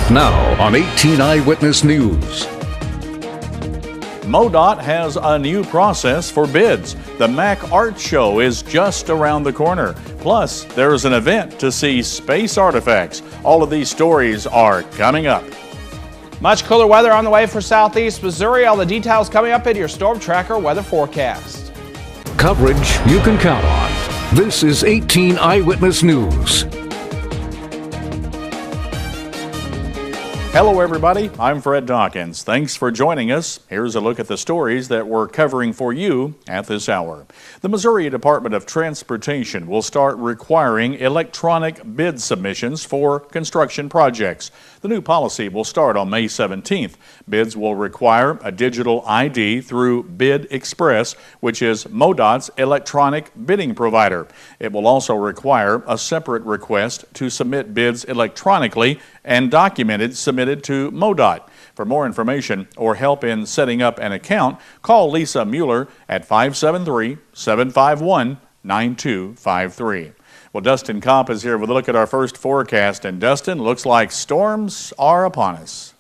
Now on 18 Eyewitness News. MoDOT has a new process for bids. The Mac Art Show is just around the corner. Plus, there's an event to see space artifacts. All of these stories are coming up. Much cooler weather on the way for southeast Missouri. All the details coming up in your Storm Tracker weather forecast. Coverage you can count on. This is 18 Eyewitness News. Hello everybody, I'm Fred Dawkins. Thanks for joining us. Here's a look at the stories that we're covering for you at this hour. The Missouri Department of Transportation will start requiring electronic bid submissions for construction projects. The new policy will start on May 17th. Bids will require a digital ID through Bid Express, which is MoDOT's electronic bidding provider. It will also require a separate request to submit bids electronically and documented submitted to MoDOT. For more information or help in setting up an account, call Lisa Mueller at 573-751-9253. Well, Dustin Kopp is here with a look at our first forecast. And Dustin, looks like storms are upon us.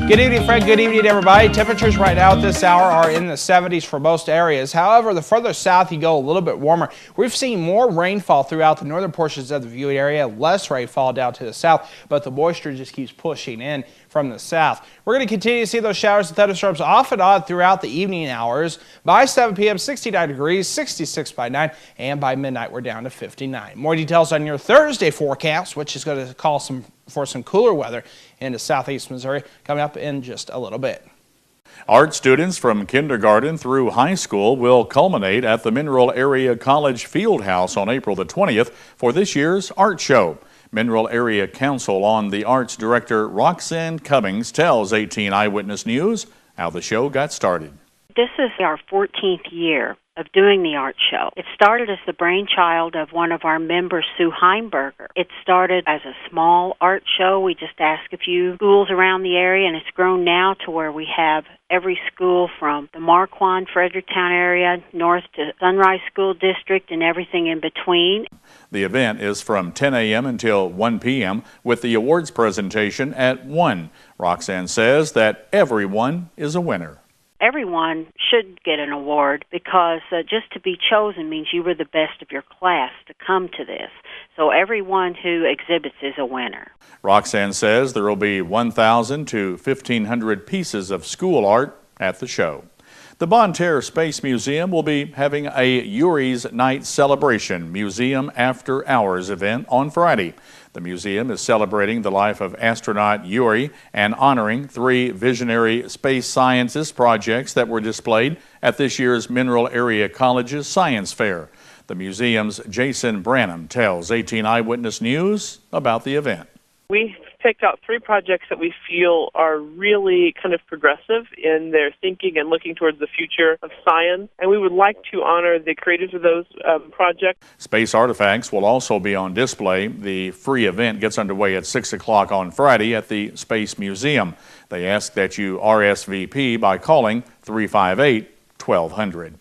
Good evening, Fred. Good evening, everybody. Temperatures right now at this hour are in the 70s for most areas. However, the further south you go, a little bit warmer. We've seen more rainfall throughout the northern portions of the viewing area, less rainfall down to the south, but the moisture just keeps pushing in from the south. We're going to continue to see those showers and thunderstorms off and on throughout the evening hours. By 7 p.m., 69 degrees, 66 by 9, and by midnight, we're down to 59. More details on your Thursday forecast, which is going to call for some cooler weather into southeast Missouri, coming up in just a little bit. Art students from kindergarten through high school will culminate at the Mineral Area College Fieldhouse on April the 20th for this year's art show. Mineral Area Council on the Arts Director Roxanne Cummings tells 18 Eyewitness News how the show got started. This is our 14th year of doing the art show. It started as the brainchild of one of our members, Sue Heimberger. It started as a small art show. We just asked a few schools around the area, and it's grown now to where we have every school from the Marquand, Fredericktown area, north to Sunrise School District, and everything in between. The event is from 10 a.m. until 1 p.m. with the awards presentation at 1. Roxanne says that everyone is a winner. Everyone should get an award because just to be chosen means you were the best of your class to come to this. So everyone who exhibits is a winner. Roxanne says there will be 1,000 to 1,500 pieces of school art at the show. The Bonne Terre Space Museum will be having a Yuri's Night Celebration Museum After Hours event on Friday. The museum is celebrating the life of astronaut Yuri and honoring 3 visionary space sciences projects that were displayed at this year's Mineral Area College's Science Fair. The museum's Jason Branham tells 18 Eyewitness News about the event. We picked out 3 projects that we feel are really kind of progressive in their thinking and looking towards the future of science, and we would like to honor the creators of those projects. Space artifacts will also be on display. The free event gets underway at 6 o'clock on Friday at the Space Museum. They ask that you RSVP by calling 358-1200.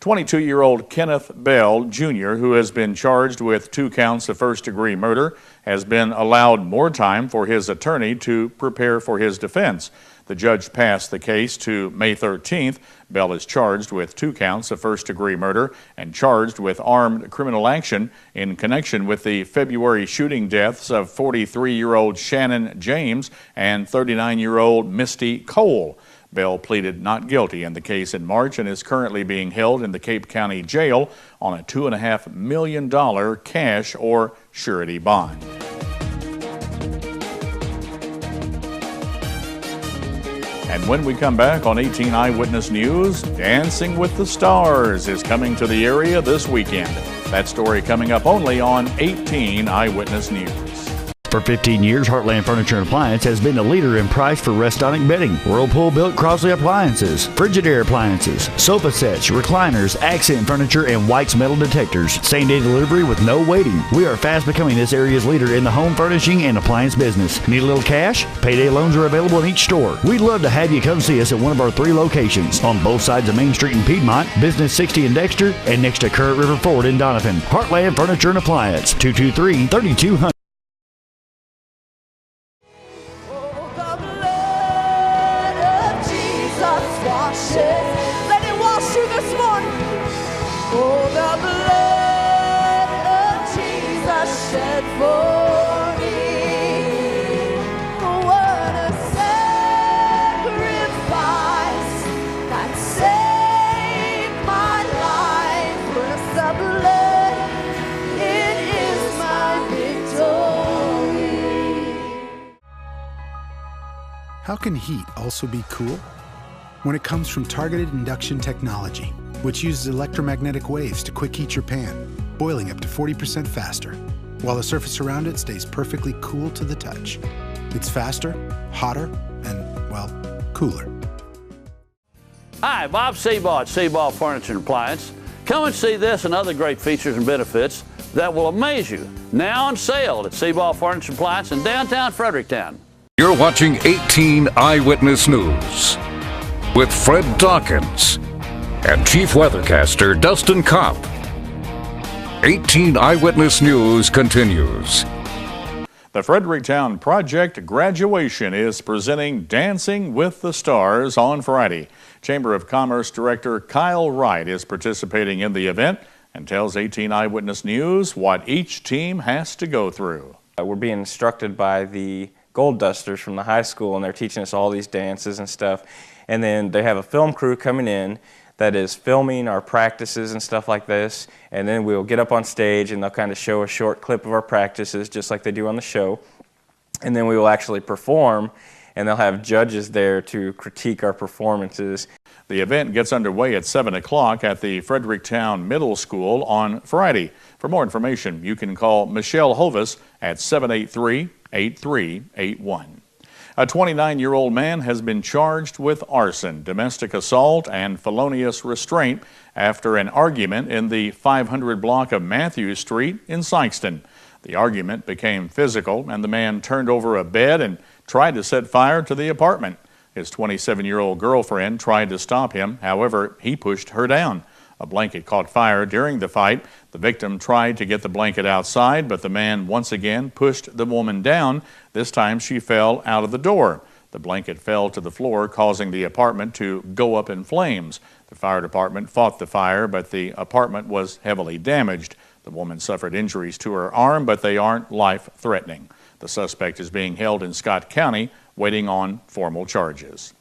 22-year-old Kenneth Bell, Jr., who has been charged with 2 counts of first-degree murder, has been allowed more time for his attorney to prepare for his defense. The judge passed the case to May 13th. Bell is charged with 2 counts of first-degree murder and charged with armed criminal action in connection with the February shooting deaths of 43-year-old Shannon James and 39-year-old Misty Cole. Bell pleaded not guilty in the case in March and is currently being held in the Cape County Jail on a $2.5 million cash or surety bond. And when we come back on 18 Eyewitness News, Dancing with the Stars is coming to the area this weekend. That story coming up only on 18 Eyewitness News. For 15 years, Heartland Furniture and Appliance has been the leader in price for Restonic bedding. Whirlpool built Crossley appliances, Frigidaire appliances, sofa sets, recliners, accent furniture, and White's metal detectors. Same-day delivery with no waiting. We are fast becoming this area's leader in the home furnishing and appliance business. Need a little cash? Payday loans are available in each store. We'd love to have you come see us at one of our 3 locations on both sides of Main Street in Piedmont, Business 60 in Dexter, and next to Current River Ford in Donovan. Heartland Furniture and Appliance, 223-3200. Let it wash you this morning. Oh, the blood of Jesus shed for me. What a sacrifice that saved my life. With the blood, it is my victory. How can heat also be cool? When it comes from targeted induction technology, which uses electromagnetic waves to quick heat your pan, boiling up to 40% faster, while the surface around it stays perfectly cool to the touch. It's faster, hotter, and, well, cooler. Hi, Bob Seabaugh at Seabaugh Furniture and Appliance. Come and see this and other great features and benefits that will amaze you. Now on sale at Seabaugh Furniture and Appliance in downtown Fredericktown. You're watching 18 Eyewitness News with Fred Dawkins and Chief Weathercaster Dustin Kopp. 18 Eyewitness News continues. The Fredericktown Project Graduation is presenting Dancing with the Stars on Friday. Chamber of Commerce Director Kyle Wright is participating in the event and tells 18 Eyewitness News what each team has to go through. We're being instructed by the Gold Dusters from the high school, and they're teaching us all these dances and stuff. And then they have a film crew coming in that is filming our practices and stuff like this. And then we'll get up on stage and they'll kind of show a short clip of our practices just like they do on the show. And then we will actually perform, and they'll have judges there to critique our performances. The event gets underway at 7 o'clock at the Fredericktown Middle School on Friday. For more information, you can call Michelle Hovis at 783-8381. A 29-year-old man has been charged with arson, domestic assault, and felonious restraint after an argument in the 500 block of Matthews Street in Sikeston. The argument became physical, and the man turned over a bed and tried to set fire to the apartment. His 27-year-old girlfriend tried to stop him. However, he pushed her down. A blanket caught fire during the fight. The victim tried to get the blanket outside, but the man once again pushed the woman down. This time she fell out of the door. The blanket fell to the floor, causing the apartment to go up in flames. The fire department fought the fire, but the apartment was heavily damaged. The woman suffered injuries to her arm, but they aren't life-threatening. The suspect is being held in Scott County, waiting on formal charges.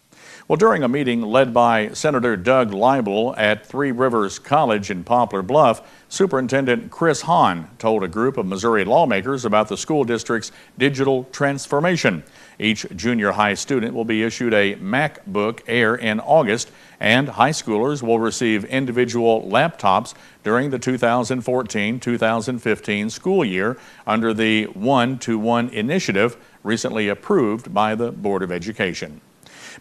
Well, during a meeting led by Senator Doug Leibel at Three Rivers College in Poplar Bluff, Superintendent Chris Hahn told a group of Missouri lawmakers about the school district's digital transformation. Each junior high student will be issued a MacBook Air in August, and high schoolers will receive individual laptops during the 2014-2015 school year under the 1-to-1 initiative recently approved by the Board of Education.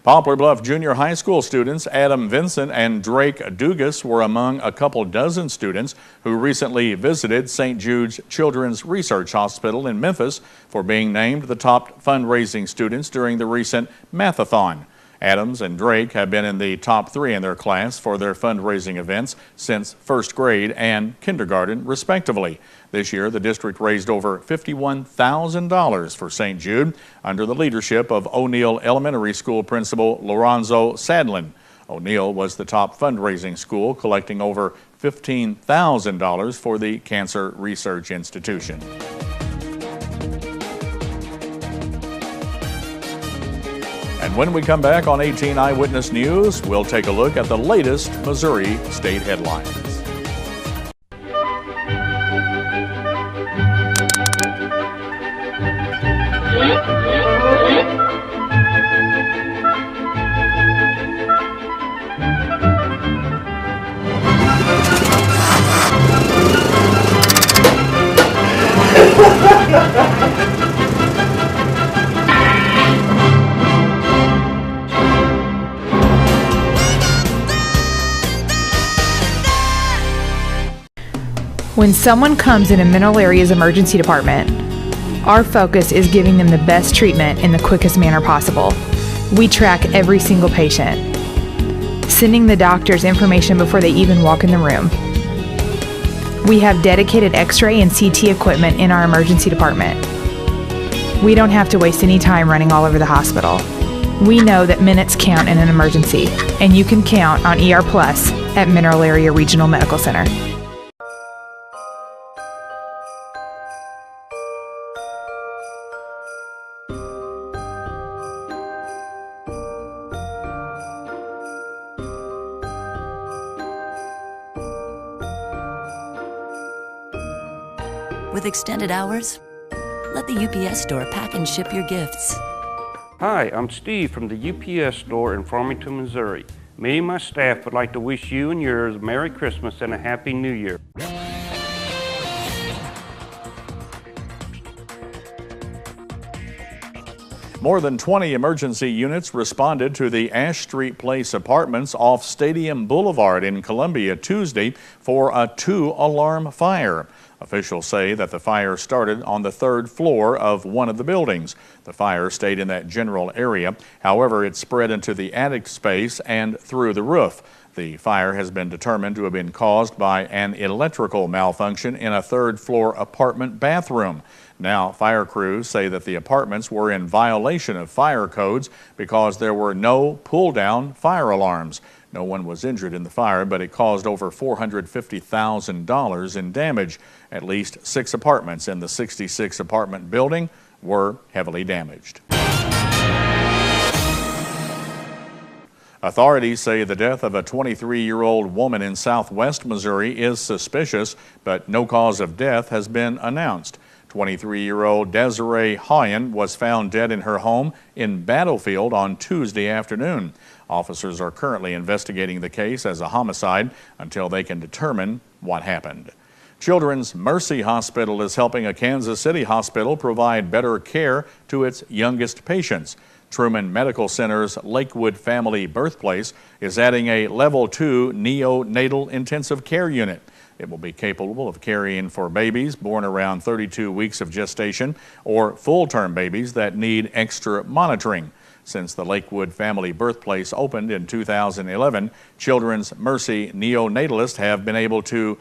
Poplar Bluff Junior High School students Adam Vincent and Drake Dugas were among a couple dozen students who recently visited St. Jude's Children's Research Hospital in Memphis for being named the top fundraising students during the recent Mathathon. Adams and Drake have been in the top 3 in their class for their fundraising events since first grade and kindergarten, respectively. This year, the district raised over $51,000 for St. Jude under the leadership of O'Neill Elementary School Principal Lorenzo Sadlin. O'Neill was the top fundraising school, collecting over $15,000 for the Cancer Research Institution. And when we come back on 18 Eyewitness News, we'll take a look at the latest Missouri state headlines. Thank you. When someone comes in a Mineral Area's emergency department, our focus is giving them the best treatment in the quickest manner possible. We track every single patient, sending the doctors information before they even walk in the room. We have dedicated X-ray and CT equipment in our emergency department. We don't have to waste any time running all over the hospital. We know that minutes count in an emergency, and you can count on ER Plus at Mineral Area Regional Medical Center. With extended hours, let the UPS store pack and ship your gifts. Hi, I'm Steve from the UPS store in Farmington, Missouri. Me and my staff would like to wish you and yours a Merry Christmas and a Happy New Year. More than 20 emergency units responded to the Ash Street Place apartments off Stadium Boulevard in Columbia Tuesday for a 2-alarm fire. Officials say that the fire started on the 3rd floor of one of the buildings. The fire stayed in that general area. However, it spread into the attic space and through the roof. The fire has been determined to have been caused by an electrical malfunction in a 3rd floor apartment bathroom. Now, fire crews say that the apartments were in violation of fire codes because there were no pull-down fire alarms. No one was injured in the fire, but it caused over $450,000 in damage. At least 6 apartments in the 66 apartment building were heavily damaged. Authorities say the death of a 23-year-old woman in southwest Missouri is suspicious, but no cause of death has been announced. 23-year-old Desiree Hoyen was found dead in her home in Battlefield on Tuesday afternoon. Officers are currently investigating the case as a homicide until they can determine what happened. Children's Mercy Hospital is helping a Kansas City hospital provide better care to its youngest patients. Truman Medical Center's Lakewood Family Birthplace is adding a Level 2 neonatal intensive care unit. It will be capable of caring for babies born around 32 weeks of gestation or full-term babies that need extra monitoring. Since the Lakewood Family Birthplace opened in 2011, Children's Mercy neonatalists have been able to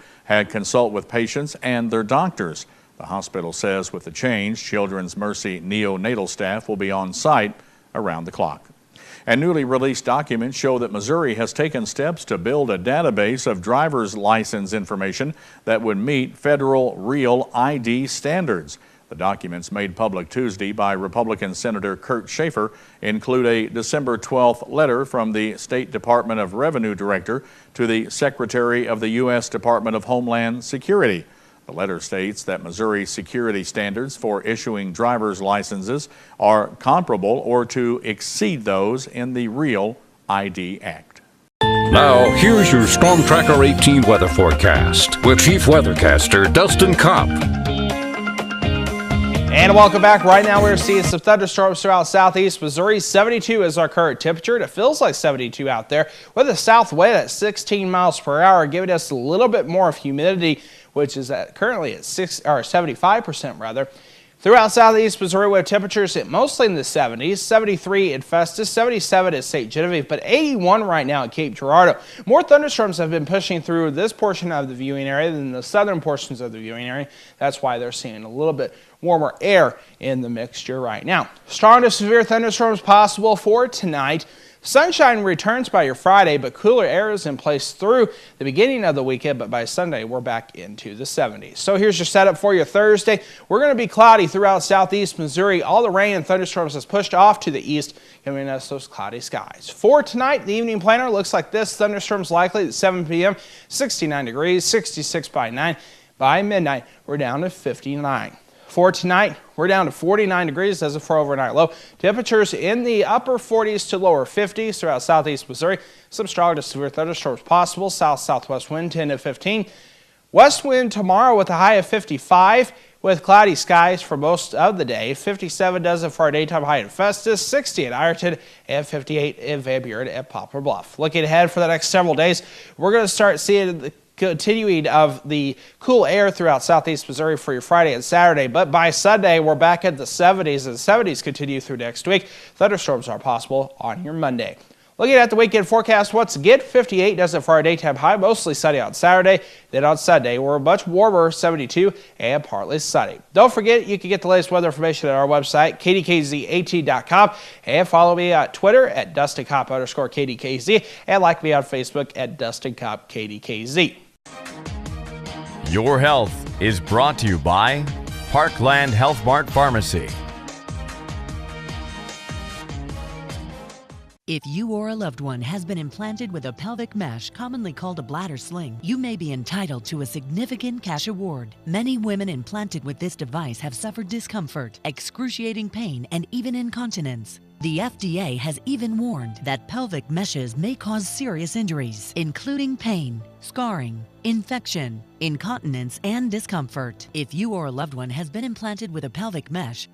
consult with patients and their doctors. The hospital says with the change, Children's Mercy neonatal staff will be on site around the clock. And newly released documents show that Missouri has taken steps to build a database of driver's license information that would meet federal Real ID standards. The documents made public Tuesday by Republican Senator Kurt Schaefer include a December 12th letter from the State Department of Revenue Director to the Secretary of the U.S. Department of Homeland Security. The letter states that Missouri's security standards for issuing driver's licenses are comparable or to exceed those in the Real ID Act. Now, here's your Storm Tracker 18 weather forecast with Chief Weathercaster Dustin Kopp. And welcome back. Right now we're seeing some thunderstorms throughout southeast Missouri. 72 is our current temperature. It feels like 72 out there with a south wind at 16 miles per hour, giving us a little bit more of humidity, which is currently at 75% rather. Throughout southeast Missouri with temperatures mostly in the 70s, 73 in Festus, 77 at St. Genevieve, but 81 right now at Cape Girardeau. More thunderstorms have been pushing through this portion of the viewing area than the southern portions of the viewing area. That's why they're seeing a little bit warmer air in the mixture right now. Strong to severe thunderstorms possible for tonight. Sunshine returns by your Friday, but cooler air is in place through the beginning of the weekend, but by Sunday, we're back into the 70s. So here's your setup for your Thursday. We're going to be cloudy throughout southeast Missouri. All the rain and thunderstorms has pushed off to the east, giving us those cloudy skies. For tonight, the evening planner looks like this. Thunderstorms likely at 7 p.m., 69 degrees, 66 by 9. By midnight, we're down to 59. For tonight, we're down to 49 degrees as a for overnight low. Temperatures in the upper 40s to lower 50s throughout southeast Missouri. Some strong to severe thunderstorms possible. South-southwest wind 10 to 15. West wind tomorrow with a high of 55 with cloudy skies for most of the day. 57 does it for our daytime high in Festus, 60 at Ironton, and 58 in Van Buren at Poplar Bluff. Looking ahead for the next several days, we're going to start seeing the continuing of the cool air throughout southeast Missouri for your Friday and Saturday. But by Sunday, we're back at the 70s, and the 70s continue through next week. Thunderstorms are possible on your Monday. Looking at the weekend forecast once again, 58 does it for our daytime high, mostly sunny on Saturday. Then on Sunday, we're much warmer, 72 and partly sunny. Don't forget, you can get the latest weather information at our website, KDKZ18.com, and follow me on Twitter at DustinCopp_KDKZ, and like me on Facebook at DustinCoppKDKZ. Your health is brought to you by Parkland Health Mart Pharmacy. If you or a loved one has been implanted with a pelvic mesh, commonly called a bladder sling, you may be entitled to a significant cash award. Many women implanted with this device have suffered discomfort, excruciating pain, and even incontinence. The FDA has even warned that pelvic meshes may cause serious injuries, including pain, scarring, infection, incontinence, and discomfort. If you or a loved one has been implanted with a pelvic mesh,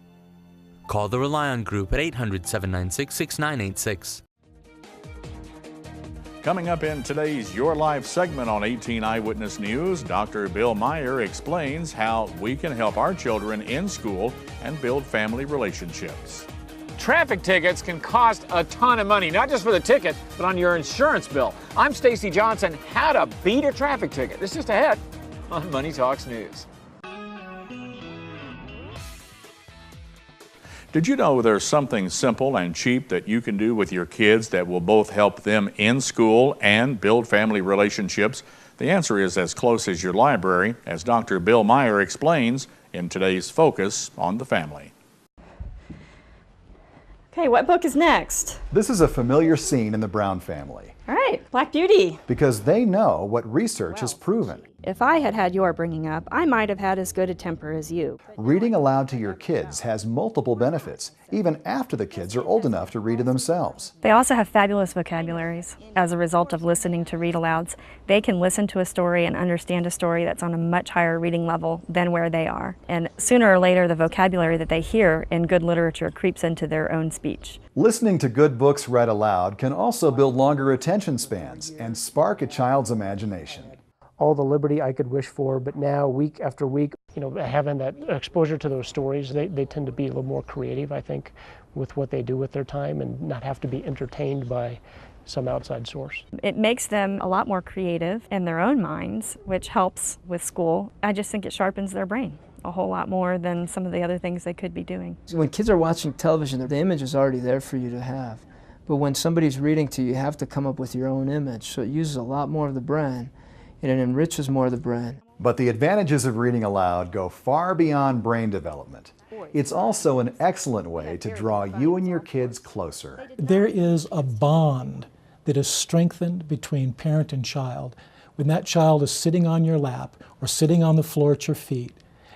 call the Rely On Group at 800-796-6986. Coming up in today's Your Life segment on 18 Eyewitness News, Dr. Bill Meyer explains how we can help our children in school and build family relationships. Traffic tickets can cost a ton of money, not just for the ticket, but on your insurance bill. I'm Stacy Johnson. How to beat a traffic ticket. This is just ahead on Money Talks News. Did you know there's something simple and cheap that you can do with your kids that will both help them in school and build family relationships? The answer is as close as your library, as Dr. Bill Meyer explains in today's Focus on the Family. Okay, what book is next? This is a familiar scene in the Brown family. All right, Black Beauty. Because they know what research has proven. If I had had your bringing up, I might have had as good a temper as you. Reading aloud to your kids has multiple benefits, even after the kids are old enough to read to themselves. They also have fabulous vocabularies. As a result of listening to read-alouds, they can listen to a story and understand a story that's on a much higher reading level than where they are. And sooner or later, the vocabulary that they hear in good literature creeps into their own speech. Listening to good books read aloud can also build longer attention spans and spark a child's imagination. All the liberty I could wish for, but now week after week, having that exposure to those stories, they tend to be a little more creative, I think, with what they do with their time and not have to be entertained by some outside source. It makes them a lot more creative in their own minds, which helps with school. I just think it sharpens their brain a whole lot more than some of the other things they could be doing. When kids are watching television, the image is already there for you to have. But when somebody's reading to you, you have to come up with your own image. So it uses a lot more of the brain, and it enriches more of the brain. But the advantages of reading aloud go far beyond brain development. It's also an excellent way to draw you and your kids closer. There is a bond that is strengthened between parent and child when that child is sitting on your lap or sitting on the floor at your feet,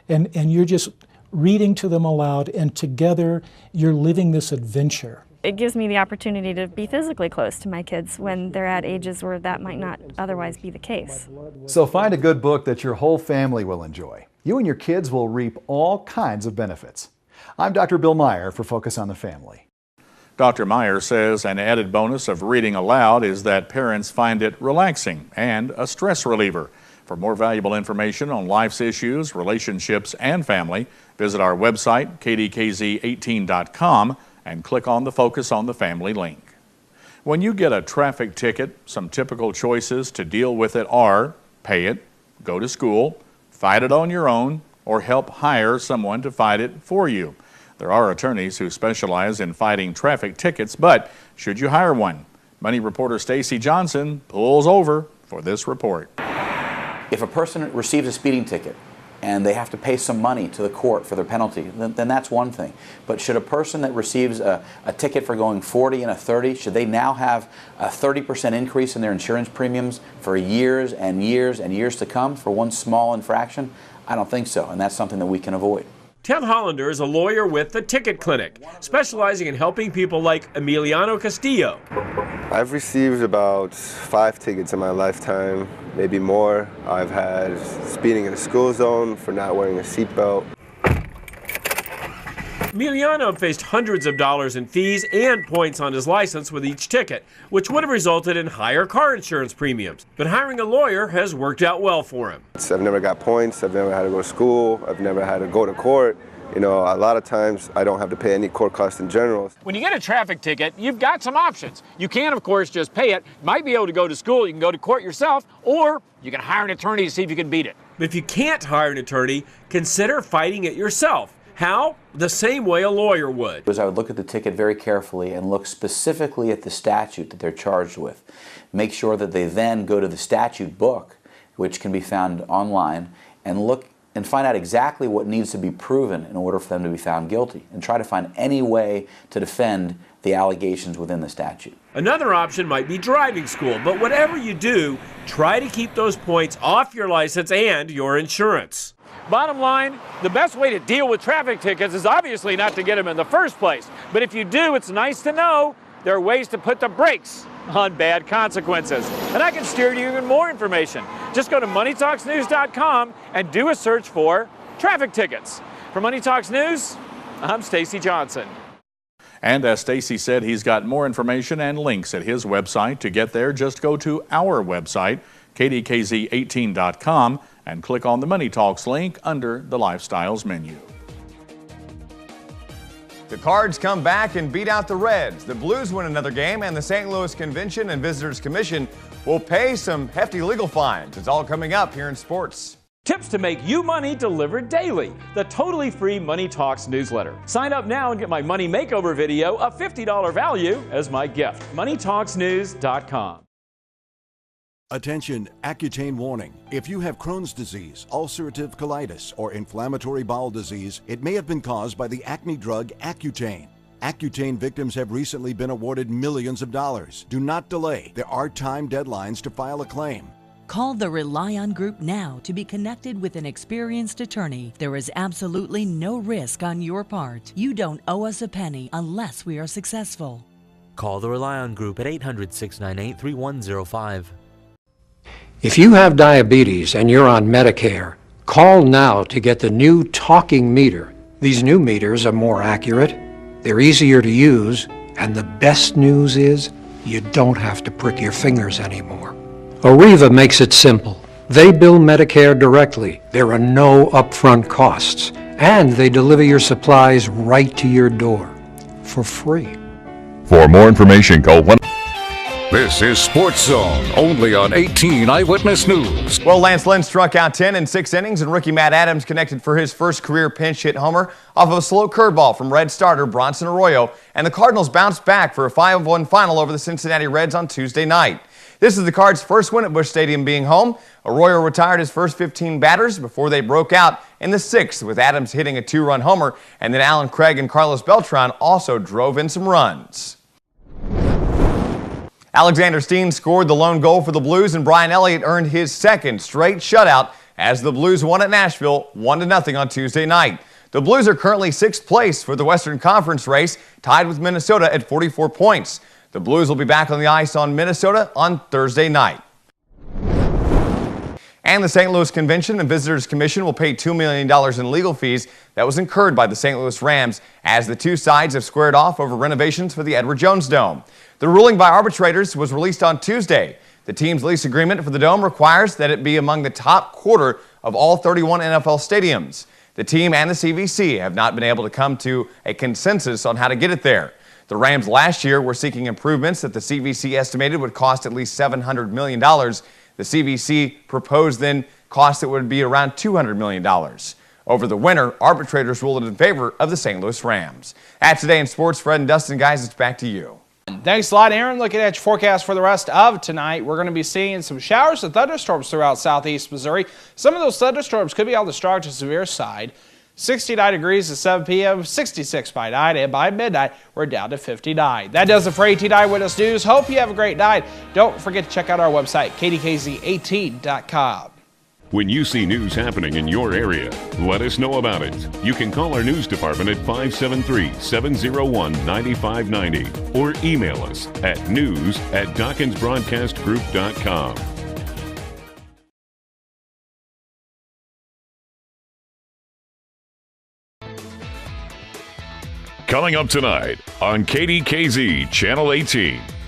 and you're just reading to them aloud, and together you're living this adventure. It gives me the opportunity to be physically close to my kids when they're at ages where that might not otherwise be the case. So find a good book that your whole family will enjoy. You and your kids will reap all kinds of benefits. I'm Dr. Bill Meyer for Focus on the Family. Dr. Meyer says an added bonus of reading aloud is that parents find it relaxing and a stress reliever. For more valuable information on life's issues, relationships, and family, visit our website, KDKZ18.com, and click on the Focus on the Family link. When you get a traffic ticket, some typical choices to deal with it are pay it, go to school, fight it on your own, or help hire someone to fight it for you. There are attorneys who specialize in fighting traffic tickets, but should you hire one? Money reporter Stacy Johnson pulls over for this report. If a person receives a speeding ticket and they have to pay some money to the court for their penalty, then that's one thing. But should a person that receives a ticket for going 40 and a 30, should they now have a 30% increase in their insurance premiums for years and years and years to come for one small infraction? I don't think so, and that's something that we can avoid. Ted Hollander is a lawyer with the Ticket Clinic, specializing in helping people like Emiliano Castillo. I've received about 5 tickets in my lifetime, maybe more. I've had speeding in a school zone for not wearing a seatbelt. Emiliano faced hundreds of dollars in fees and points on his license with each ticket, which would have resulted in higher car insurance premiums. But hiring a lawyer has worked out well for him. I've never got points, I've never had to go to school, I've never had to go to court. You know, a lot of times I don't have to pay any court costs in general. When you get a traffic ticket, you've got some options. You can, of course, just pay it. You might be able to go to school, you can go to court yourself, or you can hire an attorney to see if you can beat it. If you can't hire an attorney, consider fighting it yourself. How? The same way a lawyer would. I would look at the ticket very carefully and look specifically at the statute that they're charged with. Make sure that they then go to the statute book, which can be found online, and look and find out exactly what needs to be proven in order for them to be found guilty, and try to find any way to defend the allegations within the statute. Another option might be driving school, but whatever you do, try to keep those points off your license and your insurance. Bottom line, the best way to deal with traffic tickets is obviously not to get them in the first place. But if you do, it's nice to know there are ways to put the brakes on bad consequences. And I can steer you even more information. Just go to MoneyTalksNews.com and do a search for traffic tickets. For Money Talks News, I'm Stacy Johnson. And as Stacy said, he's got more information and links at his website. To get there, just go to our website, KDKZ18.com, and click on the Money Talks link under the Lifestyles menu. The Cards come back and beat out the Reds. The Blues win another game, and the St. Louis Convention and Visitors Commission will pay some hefty legal fines. It's all coming up here in sports. Tips to make you money delivered daily. The totally free Money Talks newsletter. Sign up now and get my money makeover video, a $50 value, as my gift. MoneyTalksNews.com. Attention, Accutane warning. If you have Crohn's disease, ulcerative colitis, or inflammatory bowel disease, it may have been caused by the acne drug Accutane. Accutane victims have recently been awarded millions of dollars. Do not delay. There are time deadlines to file a claim. Call the Rely On Group now to be connected with an experienced attorney. There is absolutely no risk on your part. You don't owe us a penny unless we are successful. Call the Rely On Group at 800-698-3105. If you have diabetes and you're on Medicare, call now to get the new talking meter. These new meters are more accurate, they're easier to use, and the best news is you don't have to prick your fingers anymore. Arriva makes it simple. They bill Medicare directly. There are no upfront costs, and they deliver your supplies right to your door for free. For more information, call 1. This is Sports Zone, only on 18 Eyewitness News. Well, Lance Lynn struck out 10 in 6 innings, and rookie Matt Adams connected for his first career pinch hit homer off of a slow curveball from Red starter Bronson Arroyo, and the Cardinals bounced back for a 5-1 final over the Cincinnati Reds on Tuesday night. This is the Cards' first win at Busch Stadium being home. Arroyo retired his first 15 batters before they broke out in the 6th, with Adams hitting a 2-run homer, and then Alan Craig and Carlos Beltran also drove in some runs. Alexander Steen scored the lone goal for the Blues, and Brian Elliott earned his second straight shutout as the Blues won at Nashville 1-0 on Tuesday night. The Blues are currently 6th place for the Western Conference race, tied with Minnesota at 44 points. The Blues will be back on the ice on Minnesota on Thursday night. And the St. Louis Convention and Visitors Commission will pay $2 million in legal fees that was incurred by the St. Louis Rams as the two sides have squared off over renovations for the Edward Jones Dome. The ruling by arbitrators was released on Tuesday. The team's lease agreement for the Dome requires that it be among the top quarter of all 31 NFL stadiums. The team and the CVC have not been able to come to a consensus on how to get it there. The Rams last year were seeking improvements that the CVC estimated would cost at least $700 million. The CVC proposed then costs that would be around $200 million. Over the winter, arbitrators ruled in favor of the St. Louis Rams. That's Today in Sports. Fred and Dustin, guys, it's back to you. Thanks a lot, Aaron. Looking at your forecast for the rest of tonight, we're going to be seeing some showers and thunderstorms throughout southeast Missouri. Some of those thunderstorms could be on the strong to severe side. 69 degrees at 7 p.m., 66 by 9, and by midnight, we're down to 59. That does it for 18 Eyewitness News. Hope you have a great night. Don't forget to check out our website, KDKZ18.com. When you see news happening in your area, let us know about it. You can call our news department at 573-701-9590 or email us at news@DawkinsBroadcastGroup.com. Coming up tonight on KDKZ Channel 18.